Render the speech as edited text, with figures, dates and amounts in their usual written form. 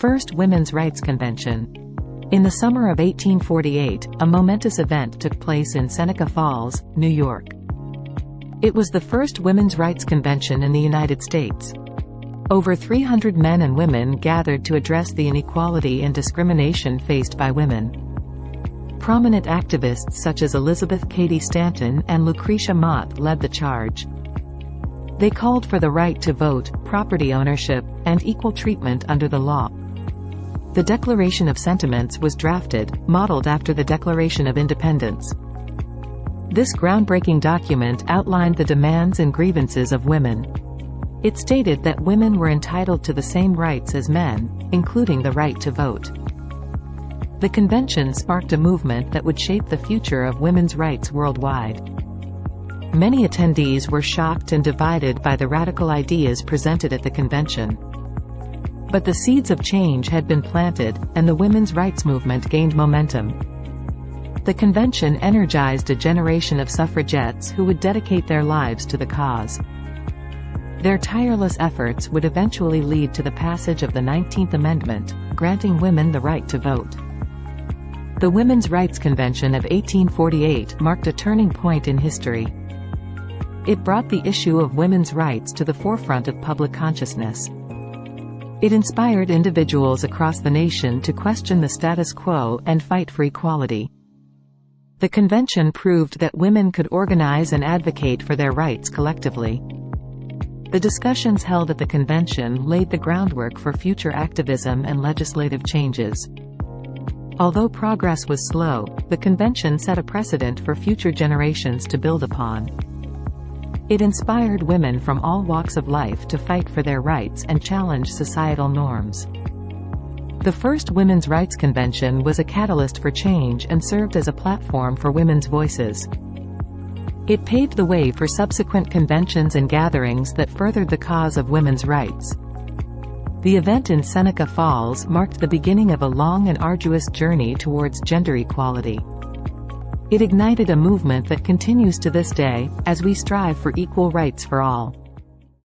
First Women's Rights Convention. In the summer of 1848, a momentous event took place in Seneca Falls, New York. It was the first women's rights convention in the United States. Over 300 men and women gathered to address the inequality and discrimination faced by women. Prominent activists such as Cady Stanton and Lucretia Mott led the charge. They called for the right to vote, property ownership, and equal treatment under the law. The Declaration of Sentiments was drafted, modeled after the Declaration of Independence. This groundbreaking document outlined the demands and grievances of women. It stated that women were entitled to the same rights as men, including the right to vote. The convention sparked a movement that would shape the future of women's rights worldwide. Many attendees were shocked and divided by the radical ideas presented at the convention. But the seeds of change had been planted, and the women's rights movement gained momentum. The convention energized a generation of suffragettes who would dedicate their lives to the cause. Their tireless efforts would eventually lead to the passage of the 19th Amendment, granting women the right to vote. The Women's Rights Convention of 1848 marked a turning point in history. It brought the issue of women's rights to the forefront of public consciousness. It inspired individuals across the nation to question the status quo and fight for equality. The convention proved that women could organize and advocate for their rights collectively. The discussions held at the convention laid the groundwork for future activism and legislative changes. Although progress was slow, the convention set a precedent for future generations to build upon. It inspired women from all walks of life to fight for their rights and challenge societal norms. The first Women's Rights Convention was a catalyst for change and served as a platform for women's voices. It paved the way for subsequent conventions and gatherings that furthered the cause of women's rights. The event in Seneca Falls marked the beginning of a long and arduous journey towards gender equality. It ignited a movement that continues to this day, as we strive for equal rights for all.